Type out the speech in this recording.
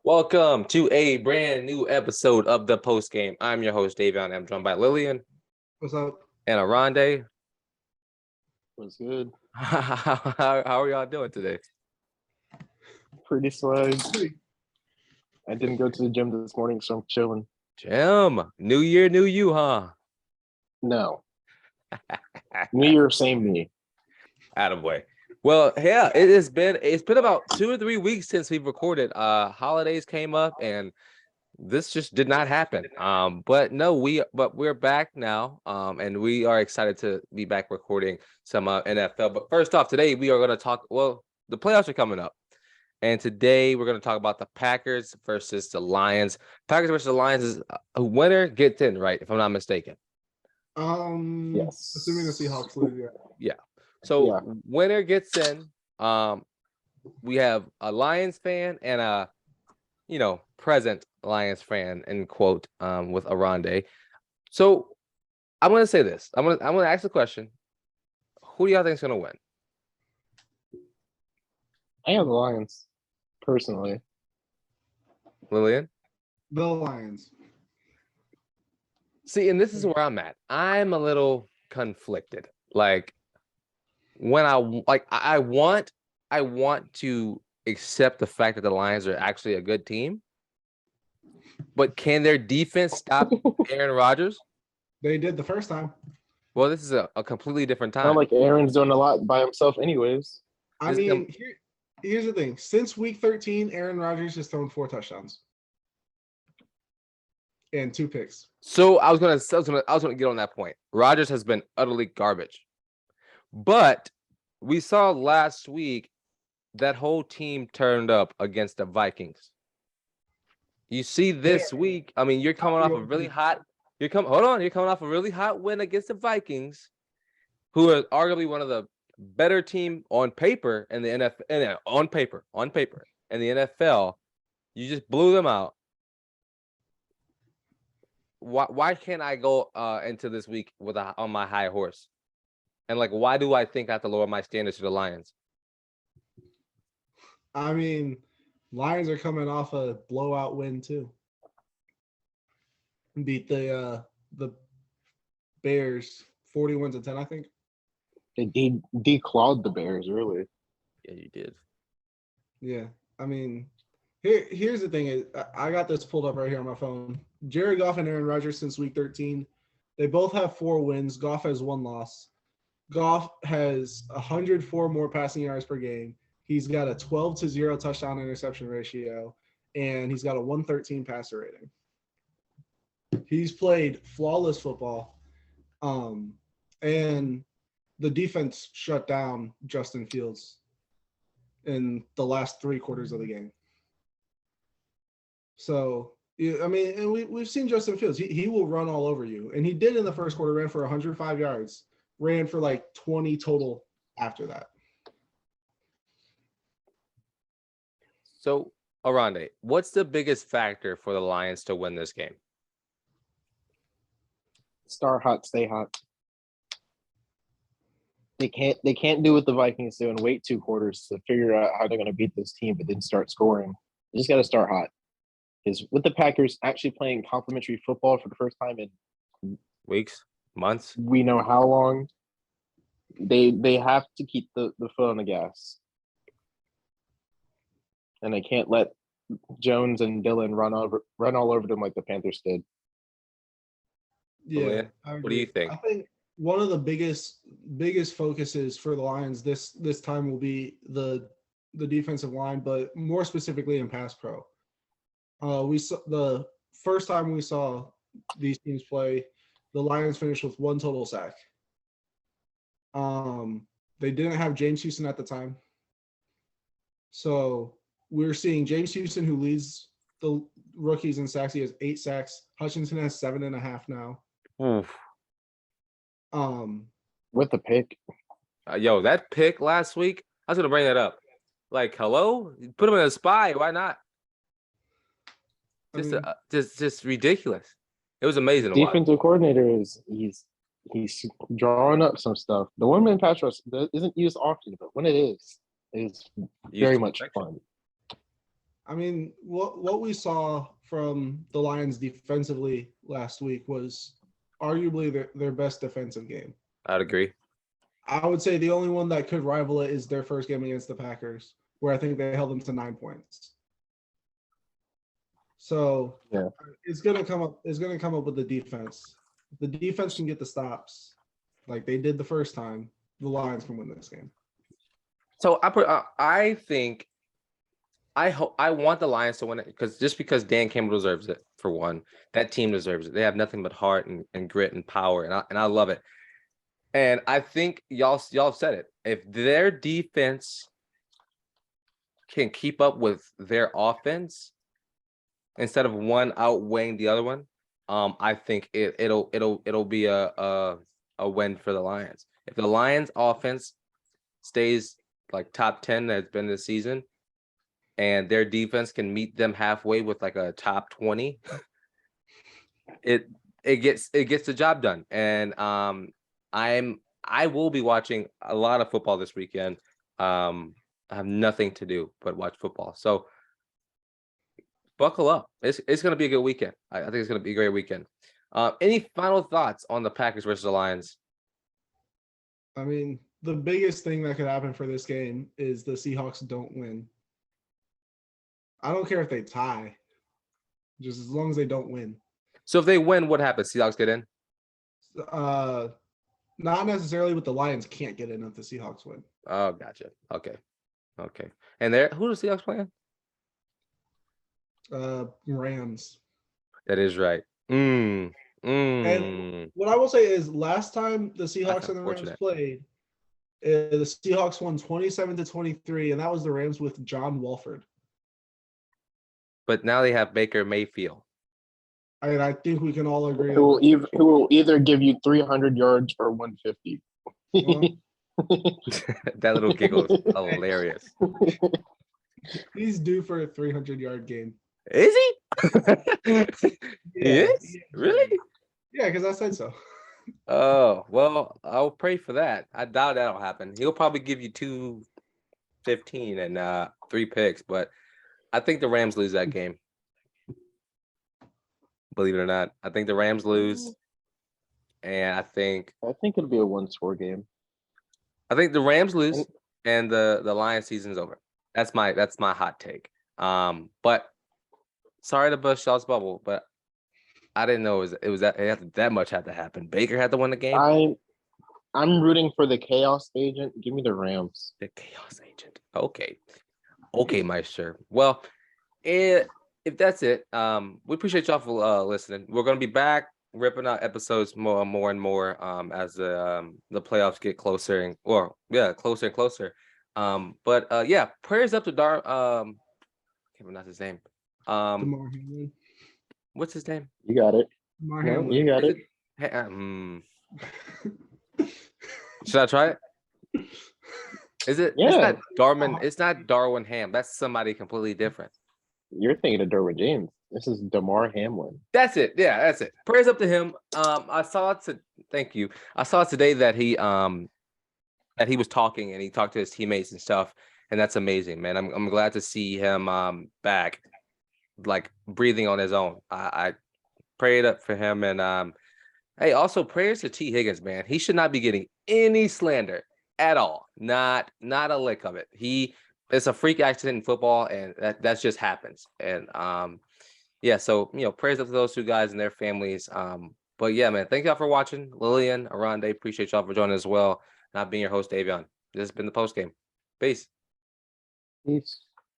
Welcome to a brand new episode of the Post Game. I'm your host, Davion. I'm joined by Lillian What's up? and Oronde. Was good. How are y'all doing today? Pretty swag. I didn't go to the gym this morning, so I'm chilling. Jim, new year, new you, huh? No. New Year, same me. Attaboy. Well, yeah, it's been about 2 or 3 weeks since we've recorded. Holidays came up and this just did not happen. But we're back now. And we are excited to be back recording some NFL. But first off, today we are going to talk. Well, the playoffs are coming up, and today we're going to talk about the Packers versus the Lions. Packers versus the Lions is a winner gets in, right? If I'm not mistaken. Yes. Assuming the Seahawks lose, Yeah. So Yeah. winner gets in. We have a Lions fan and a, present Lions fan in quote with Oronde. So I'm gonna say this. I'm gonna ask the question. Who do y'all think is gonna win? I have the Lions, personally. Lillian? the Lions. See, and this is where I'm at. I'm a little conflicted. Like when I want to accept the fact that the Lions are actually a good team, but can their defense stop Aaron Rodgers? They did the first time. Well, this is a completely different time. Not like Aaron's doing a lot by himself, anyways. Here's the thing. Since week 13, Aaron Rodgers has thrown 4 touchdowns and 2 picks. So I was gonna get on that point. Rodgers has been utterly garbage, but we saw last week that whole team turned up against the Vikings. You see this week. I mean, you're coming off a really hot. You're coming off a really hot win against the Vikings, who are arguably one of the better team on paper in the NFL. On paper in the NFL. You just blew them out. Why can't I go into this week on my high horse? And why do I think I have to lower my standards to the Lions? I mean, Lions are coming off a blowout win too. Beat the Bears 41-10, I think. They declawed the Bears, really. Yeah, you did. Yeah, I mean, here's the thing is I got this pulled up right here on my phone. Jared Goff and Aaron Rodgers since week 13. They both have 4 wins. Goff has 1 loss. Goff has 104 more passing yards per game. He's got a 12-0 touchdown interception ratio, and he's got a 113 passer rating. He's played flawless football, and the defense shut down Justin Fields in the last 3 quarters of the game. So, I mean, and we've seen Justin Fields. He will run all over you, and he did in the first quarter. Ran for 105 yards. Ran for 20 total after that. So, Oronde, what's the biggest factor for the Lions to win this game? Start hot, stay hot. They can't do what the Vikings do and wait 2 quarters to figure out how they're going to beat this team, but then start scoring. You just got to start hot. Because with the Packers actually playing complimentary football for the first time in weeks, months, we know how long, they have to keep the foot on the gas. And they can't let Jones and Dillon run all over them like the Panthers did. Yeah. What do you think? I think one of the biggest focuses for the Lions this time will be the defensive line, but more specifically in pass pro. We saw the first time we saw these teams play, the Lions finished with 1 total sack. They didn't have James Houston at the time. So we're seeing James Houston, who leads the rookies in sacks. He has 8 sacks. Hutchinson has 7.5 now. Oof. With the pick. That pick last week, I was going to bring that up. Hello? Put him in a spy. Why not? Just ridiculous. It was amazing. Defensive coordinator he's drawing up some stuff. The one-man pass rush isn't used often, but when it is very much fun. I mean, what we saw from the Lions defensively last week was arguably their best defensive game. I'd agree. I would say the only one that could rival it is their first game against the Packers, where I think they held them to 9 points. So Yeah. it's gonna come up. It's gonna come up with the defense. If the defense can get the stops, like they did the first time, the Lions can win this game. So I think I hope I want the Lions to win it because Dan Campbell deserves it for one. That team deserves it. They have nothing but heart and grit and power, and I love it. And I think y'all have said it. If their defense can keep up with their offense instead of one outweighing the other one, I think it'll be a win for the Lions. If the Lions offense stays like top 10 that's been this season, and their defense can meet them halfway with like a top 20, it gets the job done. And I will be watching a lot of football this weekend. I have nothing to do but watch football. So buckle up. It's gonna be a good weekend. I think it's gonna be a great weekend. Any final thoughts on the Packers versus the Lions? I mean, the biggest thing that could happen for this game is the Seahawks don't win. I don't care if they tie, just as long as they don't win. So if they win, what happens? Seahawks get in? Not necessarily, but the Lions can't get in if the Seahawks win. Oh, gotcha. Okay. And who the Seahawks playing? Rams. That is right. And what I will say is, last time the Seahawks and the Rams unfortunate. played, the Seahawks won 27-23, and that was the Rams with John Wolford. But now they have Baker Mayfield. And I think we can all agree. Who will either give you 300 yards or 150. That little giggle is hilarious. He's due for a 300-yard game. Is he? He Yeah, is? Really? Yeah, because I said so. Oh, well, I'll pray for that. I doubt that'll happen. He'll probably give you 215 and 3 picks, but I think the Rams lose that game. Believe it or not. I think the Rams lose. And I think it'll be a one-score game. the Rams lose and the Lions season's over. That's my hot take. But sorry to bust y'all's bubble, but I didn't know it was that much had to happen. Baker had to win the game. I'm rooting for the chaos agent. Give me the Rams. The chaos agent. Okay, Meister. Well, if that's it, we appreciate y'all for listening. We're gonna be back ripping out episodes more and more as the playoffs get closer closer and closer. But yeah, prayers up to Dar. Can't remember his name. DeMar Hamlin. What's his name? You got it. DeMar No, Hamlin. you got it. Should I try it? Is it? Yeah. It's not Darwin. It's not Darwin Ham. That's somebody completely different. You're thinking of Derwin James. This is DeMar Hamlin. That's it. Yeah, that's it. Prayers up to him. Thank you. I saw today that he was talking and he talked to his teammates and stuff, and that's amazing, man. I'm glad to see him back, like breathing on his own. I prayed up for him, and hey, also prayers to T. Higgins, man. He should not be getting any slander at all. Not a lick of it. It's a freak accident in football, and that just happens. And yeah, so prayers up to those two guys and their families. But yeah, man, thank y'all for watching. Lillian, Oronde, appreciate y'all for joining as well. Not being your host, Davion. This has been the post game. Peace. Peace.